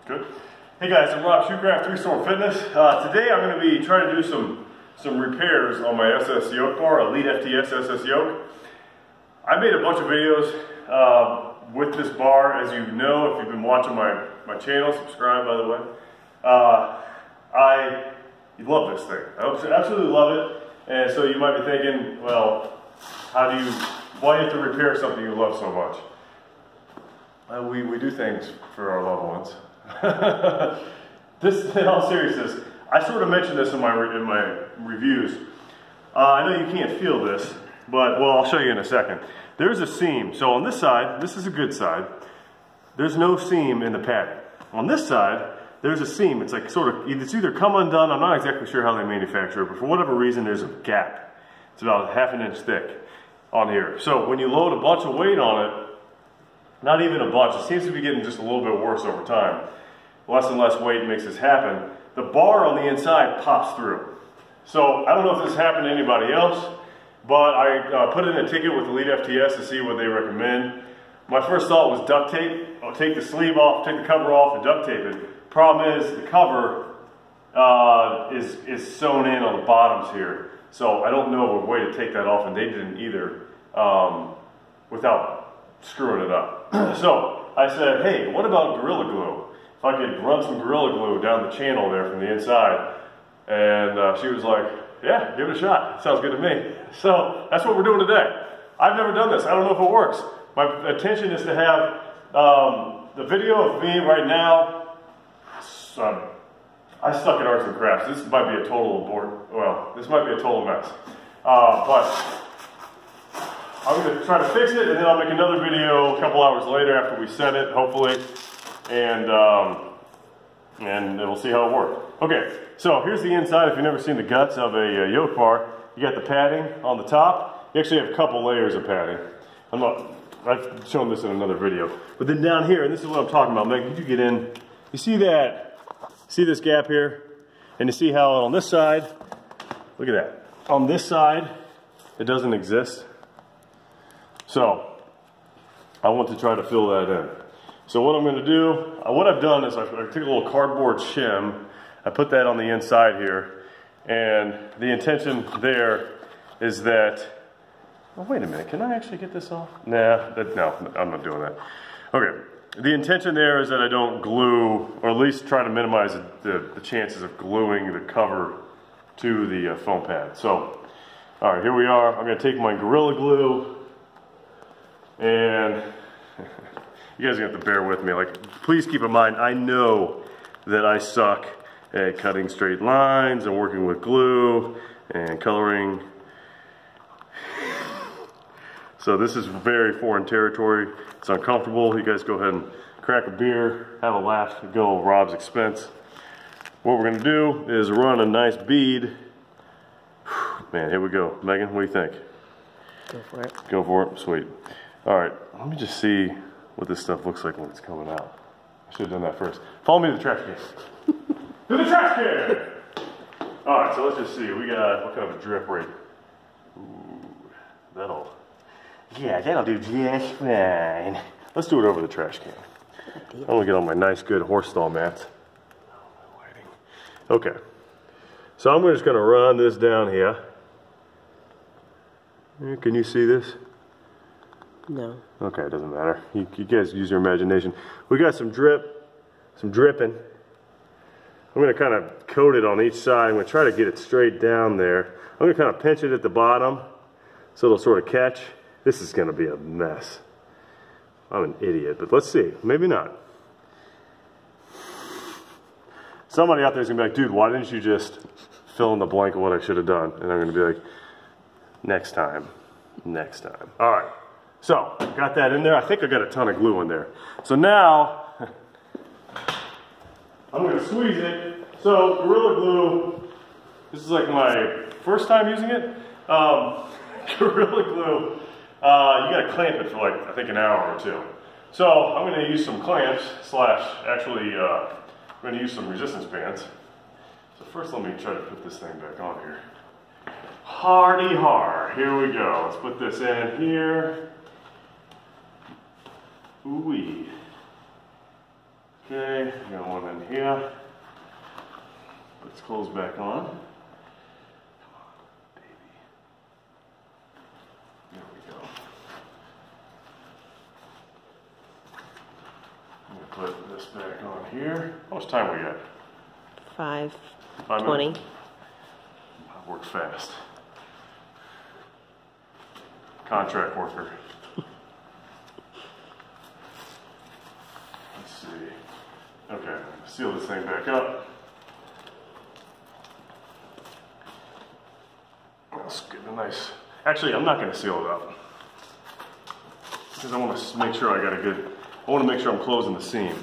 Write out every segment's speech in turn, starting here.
Good. Hey guys, I'm Rob Shoecraft, 3-Storm Fitness. Today I'm going to be trying to do some repairs on my SS Yoke bar, EliteFTS SS Yoke. I made a bunch of videos with this bar, as you know, if you've been watching my channel, subscribe by the way. I love this thing. I absolutely love it. And so you might be thinking, well, why do you have to repair something you love so much? We do things for our loved ones. This, in all seriousness, I sort of mentioned this in my reviews. I know you can't feel this, but well, I'll show you in a second. There's a seam. So on this side, this is a good side. There's no seam in the padding. On this side, there's a seam. It's like sort of, it's either come undone. I'm not exactly sure how they manufacture it, but for whatever reason, there's a gap. It's about ½ an inch thick on here. So when you load a bunch of weight on it, not even a bunch, it seems to be getting just a little bit worse over time. Less and less weight makes this happen. The bar on the inside pops through. So I don't know if this happened to anybody else, but I put in a ticket with EliteFTS to see what they recommend. My first thought was duct tape. I'll take the sleeve off, take the cover off, and duct tape it. Problem is, the cover is sewn in on the bottoms here. So I don't know of a way to take that off, and they didn't either without screwing it up. So I said, hey, what about Gorilla Glue? If I could run some Gorilla Glue down the channel there from the inside. And she was like, yeah, give it a shot. Sounds good to me. So that's what we're doing today. I've never done this. I don't know if it works. My intention is to have the video of me right now. I suck at arts and crafts. This might be a total abort. Well, this might be a total mess. But I'm going to try to fix it, and then I'll make another video a couple hours later after we set it, hopefully, and we'll see how it works. Okay, so here's the inside. If you've never seen the guts of a yoke bar, you got the padding on the top. You actually have a couple layers of padding. I've shown this in another video. But then down here, and this is what I'm talking about, Meg, did you get in? You see that? See this gap here? And you see how on this side, look at that. On this side, it doesn't exist. So, I want to try to fill that in. So what I'm going to do, what I've done is I took a little cardboard shim, I put that on the inside here, and the intention there is that, oh wait a minute, can I actually get this off? No, I'm not doing that. Okay, the intention there is that I don't glue, or at least try to minimize the chances of gluing the cover to the foam pad. So, alright, here we are. I'm going to take my Gorilla Glue, and you guys are going to have to bear with me. Like, please keep in mind, I know that I suck at cutting straight lines and working with glue and coloring. So this is very foreign territory. It's uncomfortable. You guys go ahead and crack a beer, have a laugh, go at Rob's expense. What we're going to do is run a nice bead. Man, here we go. Megan, what do you think? Go for it. Go for it. Sweet. All right, let me just see what this stuff looks like when it's coming out. I should have done that first. Follow me to the trash can. To the trash can! All right, so let's just see. We got, what kind of a drip rate? Ooh, that'll do just fine. Let's do it over the trash can. I'm gonna get on my nice, good horse stall mats. Okay, so I'm just gonna run this down here. Can you see this? No. Okay, it doesn't matter. You guys use your imagination. We got some dripping. I'm going to kind of coat it on each side. I'm going to try to get it straight down there. I'm going to kind of pinch it at the bottom so it'll sort of catch. This is going to be a mess. I'm an idiot, but let's see. Maybe not. Somebody out there is going to be like, dude, why didn't you just fill in the blank of what I should have done? And I'm going to be like, next time. Next time. All right. So, got that in there. I think I got a ton of glue in there. So now, I'm going to squeeze it. So, Gorilla Glue, this is like my first time using it. Gorilla Glue, you got to clamp it for like, I think an hour or two. So, I'm going to use some clamps, actually, I'm going to use some resistance bands. So first let me try to put this thing back on here. Hardy har, here we go. Let's put this in here. Ooh-wee. Okay, got one in here. Let's close back on. There we go. I'm gonna put this back on here. How much time we got? 5:20. That works fast. Contract worker. Let's see. Okay, seal this thing back up. Let's get a nice. Actually, I'm not going to seal it up because I want to make sure I got a good. I want to make sure I'm closing the seam.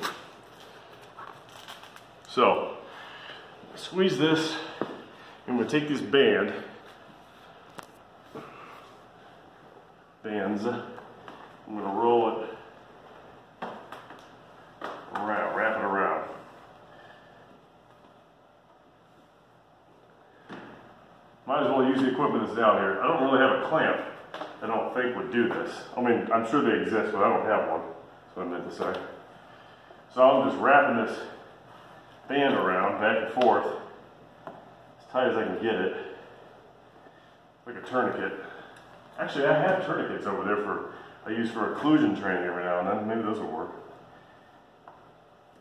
So, squeeze this. I'm going to take this bands. I'm going to roll it around, wrap it around. Might as well use the equipment that's down here. I don't really have a clamp. I don't think would do this. I mean, I'm sure they exist, but I don't have one. That's what I meant to say. So I'm just wrapping this band around, back and forth, as tight as I can get it, like a tourniquet. Actually, I have tourniquets over there I use for occlusion training every now and then. Maybe those will work.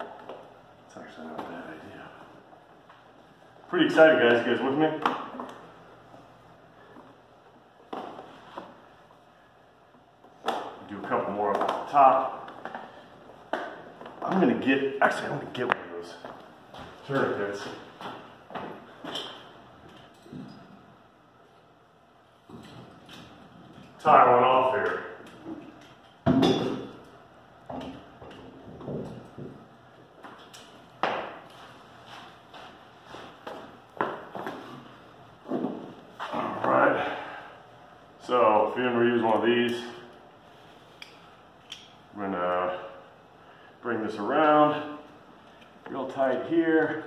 It's actually not a bad idea. Pretty excited, guys. You guys with me? Do a couple more up the top. I'm gonna get one of those tourniquets. Tie one off here. Alright. So if you ever use one of these, I'm gonna bring this around real tight here,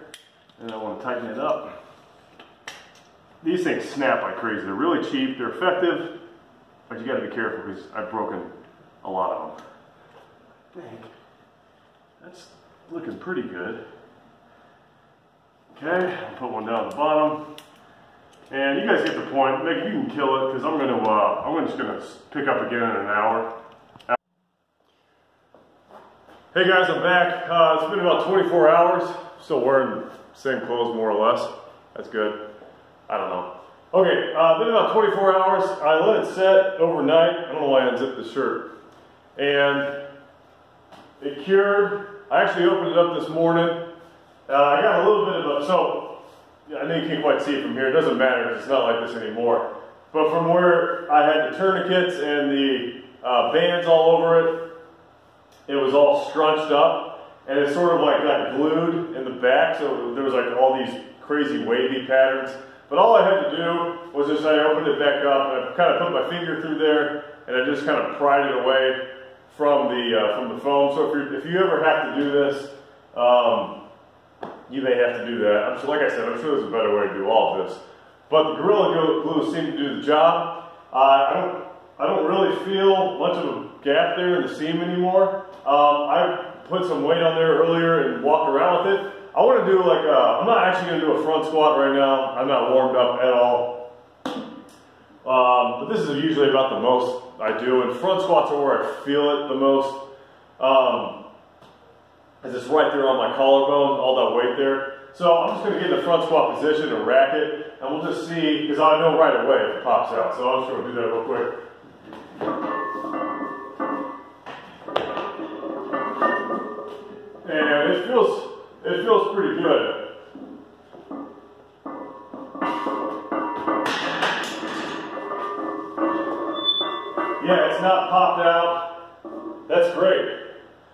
and I want to tighten it up. These things snap like crazy. They're really cheap, they're effective. But you got to be careful because I've broken a lot of them. Dang. That's looking pretty good. Okay, I'll put one down at the bottom. And you guys get the point. Maybe you can kill it because I'm just gonna pick up again in an hour. Hey guys, I'm back. It's been about 24 hours. Still wearing the same clothes more or less. That's good. I don't know. Okay, been about 24 hours. I let it set overnight. I don't know why I unzipped the shirt. And it cured. I actually opened it up this morning. I got a little bit of a, so I know you can't quite see it from here. It doesn't matter because it's not like this anymore. But from where I had the tourniquets and the bands all over it, it was all scrunched up. And it sort of like got glued in the back. So there was like all these crazy wavy patterns. But all I had to do was just, I opened it back up and I kind of put my finger through there and I just kind of pried it away from the foam. So if you ever have to do this, you may have to do that. I'm sure, like I said, I'm sure there's a better way to do all of this. But the Gorilla Glue seemed to do the job. I don't really feel much of a gap there in the seam anymore. I put some weight on there earlier and walked around with it. I want to do like I'm not actually going to do a front squat right now. I'm not warmed up at all. But this is usually about the most I do. And front squats are where I feel it the most. As it's right there on my collarbone, all that weight there. So I'm just going to get in the front squat position and rack it. And we'll just see, because I know right away if it pops out. So I'm just going to do that real quick. And it feels pretty good. Yeah, it's not popped out. That's great.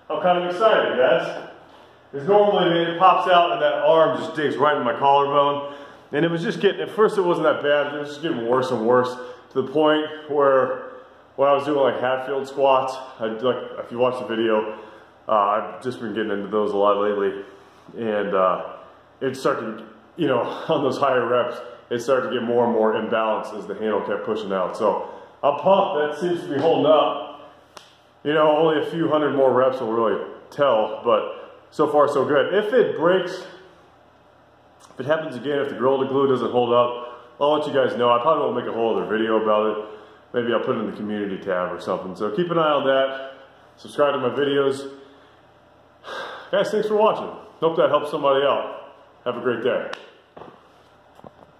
I'm kind of excited, guys. Because normally it pops out and that arm just digs right in my collarbone. And it was just getting, at first it wasn't that bad, it was just getting worse and worse to the point where when I was doing like Hatfield squats, if you watch the video, I've just been getting into those a lot lately. And it started, on those higher reps, it started to get more and more imbalanced as the handle kept pushing out. So I'm pumped, that seems to be holding up. Only a few hundred more reps will really tell, but so far so good. If it breaks, if it happens again, if the Gorilla Glue doesn't hold up, I'll let you guys know. I probably won't make a whole other video about it. Maybe I'll put it in the community tab or something. So keep an eye on that. Subscribe to my videos. Guys, thanks for watching. Hope that helps somebody out. Have a great day.